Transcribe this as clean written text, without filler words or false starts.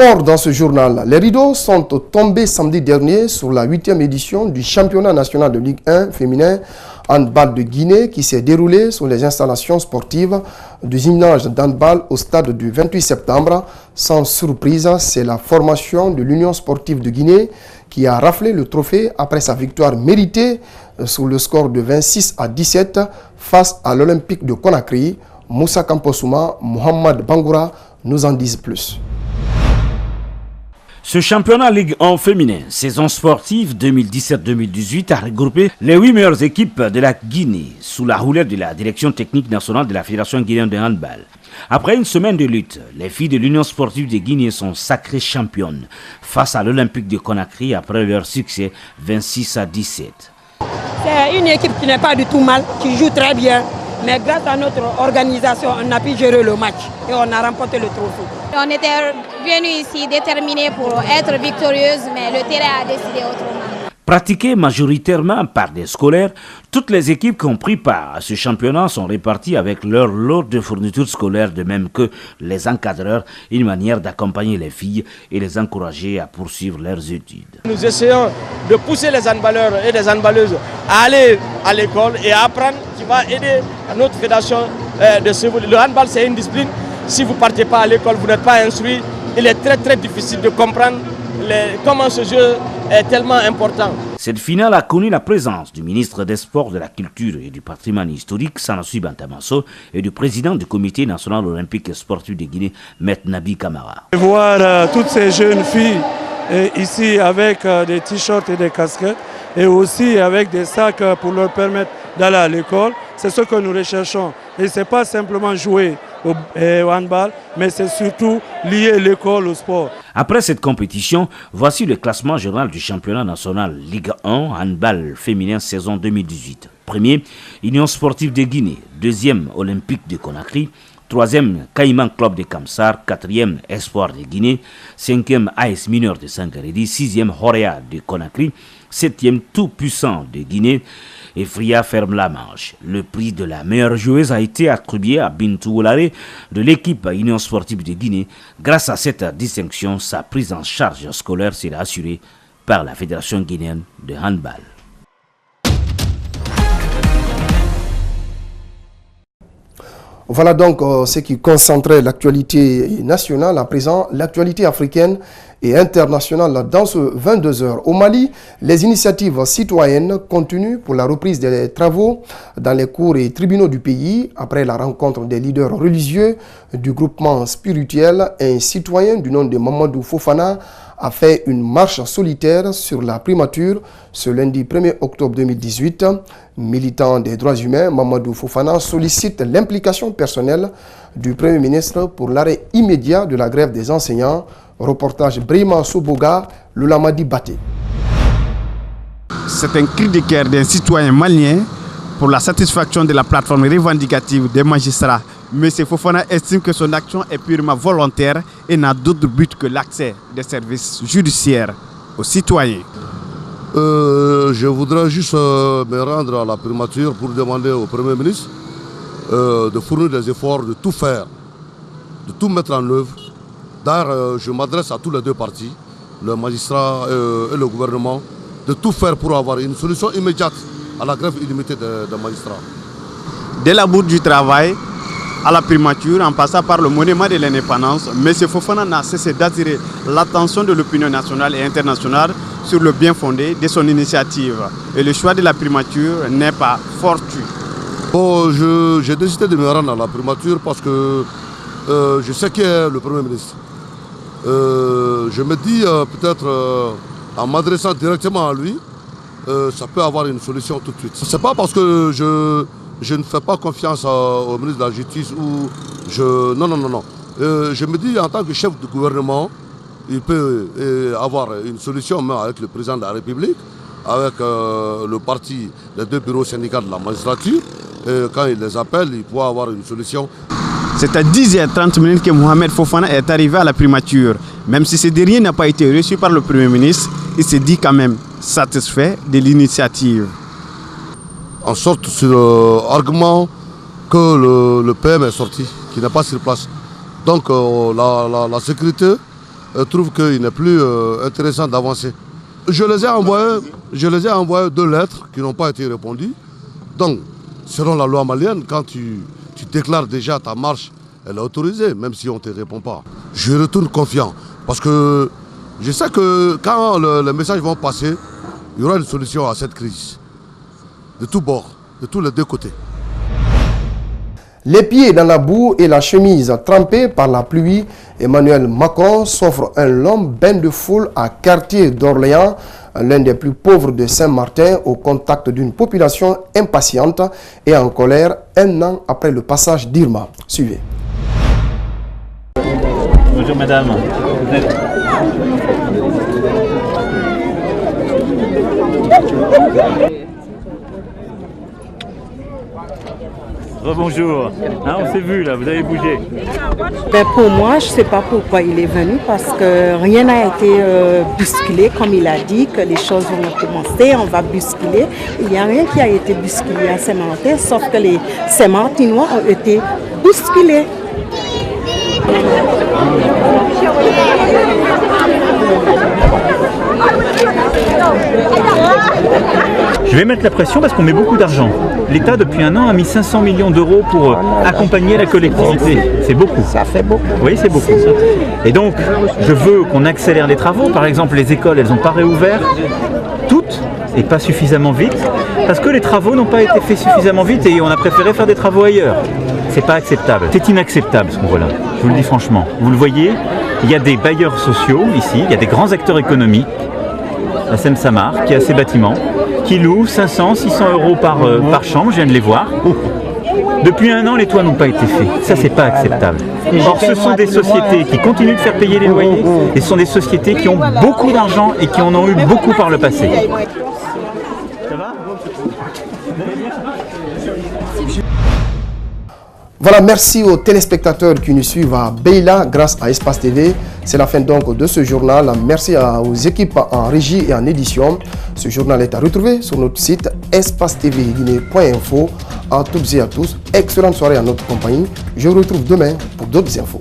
Sport dans ce journal. Les rideaux sont tombés samedi dernier sur la 8e édition du championnat national de Ligue 1 féminin handball de Guinée qui s'est déroulé sur les installations sportives du gymnase d'handball au stade du 28 septembre. Sans surprise, c'est la formation de l'Union sportive de Guinée qui a raflé le trophée après sa victoire méritée sur le score de 26-17 face à l'Olympique de Conakry. Moussa Kamposouma, Mohamed Bangoura nous en disent plus. Ce championnat Ligue 1 féminin, saison sportive 2017-2018, a regroupé les 8 meilleures équipes de la Guinée sous la houlette de la direction technique nationale de la Fédération guinéenne de handball. Après une semaine de lutte, les filles de l'Union sportive de Guinée sont sacrées championnes face à l'Olympique de Conakry après leur succès 26-17. C'est une équipe qui n'est pas du tout mal, qui joue très bien. Mais grâce à notre organisation, on a pu gérer le match et on a remporté le trophée. On était venus ici déterminés pour être victorieuses, mais le terrain a décidé autrement. Pratiqué majoritairement par des scolaires, toutes les équipes qui ont pris part à ce championnat sont réparties avec leur lot de fournitures scolaires, de même que les encadreurs, une manière d'accompagner les filles et les encourager à poursuivre leurs études. Nous essayons de pousser les handballeurs et les handballeuses à aller à l'école et à apprendre, qui va aider à notre fédération de se évoluer. Le handball, c'est une discipline. Si vous ne partez pas à l'école, vous n'êtes pas instruit, il est très difficile de comprendre comment ce jeu est tellement important. Cette finale a connu la présence du ministre des Sports, de la Culture et du Patrimoine historique, Sanoussi Bantamasso, et du président du Comité national olympique et sportif de Guinée, Maître Nabi Kamara. Voir toutes ces jeunes filles ici avec des t-shirts et des casquettes, et aussi avec des sacs pour leur permettre d'aller à l'école, c'est ce que nous recherchons. Et ce n'est pas simplement jouer au handball, mais c'est surtout lier l'école au sport. Après cette compétition, voici le classement général du championnat national Ligue 1 handball féminin saison 2018. Premier, Union sportive de Guinée. Deuxième, Olympique de Conakry. Troisième, Caïman Club de Kamsar. Quatrième, Espoir de Guinée. Cinquième, AS Mineur de Sangaredi. Sixième, Horea de Conakry. Septième, Tout Puissant de Guinée. Et Fria ferme la manche. Le prix de la meilleure joueuse a été attribué à Bintou Olare de l'équipe Union sportive de Guinée. Grâce à cette distinction, sa prise en charge scolaire sera assurée par la Fédération guinéenne de handball. Voilà donc ce qui concentrait l'actualité nationale. À présent, l'actualité africaine et internationale dans ce 22h. Au Mali, les initiatives citoyennes continuent pour la reprise des travaux dans les cours et tribunaux du pays. Après la rencontre des leaders religieux du groupement spirituel, un citoyen du nom de Mamadou Fofana a fait une marche solitaire sur la primature ce lundi 1er octobre 2018. Militant des droits humains, Mamadou Fofana sollicite l'implication personnelle du Premier ministre pour l'arrêt immédiat de la grève des enseignants. Reportage Brima Soboga, Lulamadi Baté. C'est un cri de cœur d'un citoyen malien pour la satisfaction de la plateforme revendicative des magistrats. M. Fofana estime que son action est purement volontaire et n'a d'autre but que l'accès des services judiciaires aux citoyens. Je voudrais juste me rendre à la primature pour demander au Premier ministre de fournir des efforts, de tout faire, de tout mettre en œuvre. D'ailleurs, je m'adresse à tous les deux partis, le magistrat et le gouvernement, de tout faire pour avoir une solution immédiate à la grève illimitée des magistrats. Dès la bout du travail, à la primature, en passant par le monument de l'indépendance, M. Fofana n'a cessé d'attirer l'attention de l'opinion nationale et internationale sur le bien fondé de son initiative. Et le choix de la primature n'est pas fortuit. Bon, j'ai décidé de me rendre à la primature parce que je sais qui est le Premier ministre. Je me dis peut-être en m'adressant directement à lui, ça peut avoir une solution tout de suite. Ce n'est pas parce que je ne fais pas confiance au ministre de la Justice ou je... Non. Je me dis en tant que chef de gouvernement, il peut avoir une solution même avec le président de la République, avec le parti, les deux bureaux syndicaux de la magistrature. Et quand il les appelle, il pourra avoir une solution. C'est à 10h30 que Mohamed Fofana est arrivé à la primature. Même si ce dernier n'a pas été reçu par le Premier ministre, il s'est dit quand même satisfait de l'initiative. En sorte sur l'argument que le PM est sorti, qui n'est pas sur place. Donc la sécurité trouvent qu'il n'est plus intéressant d'avancer. Je les ai envoyé 2 lettres qui n'ont pas été répondues. Donc, selon la loi malienne, quand tu déclares déjà ta marche, elle est autorisée, même si on ne te répond pas. Je retourne confiant, parce que je sais que quand les messages vont passer, il y aura une solution à cette crise. De tous bords, de tous les 2 côtés. Les pieds dans la boue et la chemise trempée par la pluie, Emmanuel Macron s'offre un long bain de foule à Quartier d'Orléans, l'un des plus pauvres de Saint-Martin, au contact d'une population impatiente et en colère 1 an après le passage d'Irma. Suivez. Bonjour madame. Rebonjour. Hein, on s'est vu là, vous avez bougé. Ben pour moi, je ne sais pas pourquoi il est venu, parce que rien n'a été bousculé, comme il a dit, que les choses vont commencer, on va bousculer. Il n'y a rien qui a été bousculé à Saint-Martin, sauf que les Saint-Martinois ont été bousculés. Je vais mettre la pression parce qu'on met beaucoup d'argent. L'État, depuis 1 an, a mis 500 millions d'euros pour accompagner la collectivité. C'est beaucoup. Ça fait beaucoup. Oui, c'est beaucoup. Et donc, je veux qu'on accélère les travaux. Par exemple, les écoles, elles n'ont pas réouvert toutes et pas suffisamment vite parce que les travaux n'ont pas été faits suffisamment vite et on a préféré faire des travaux ailleurs. C'est pas acceptable. C'est inacceptable ce qu'on voit là. Je vous le dis franchement. Vous le voyez, il y a des bailleurs sociaux ici, il y a des grands acteurs économiques, la Seine-Samar, qui a ses bâtiments, qui louent 500, 600 euros par chambre, je viens de les voir. Depuis 1 an, les toits n'ont pas été faits. Ça, c'est pas acceptable. Or, ce sont des sociétés qui continuent de faire payer les loyers et ce sont des sociétés qui ont beaucoup d'argent et qui en ont eu beaucoup par le passé. Ça va ? Voilà, merci aux téléspectateurs qui nous suivent à Beila grâce à Espace TV. C'est la fin donc de ce journal. Merci aux équipes en régie et en édition. Ce journal est à retrouver sur notre site espacetvguinée.info. À toutes et à tous, excellente soirée à notre compagnie. Je vous retrouve demain pour d'autres infos.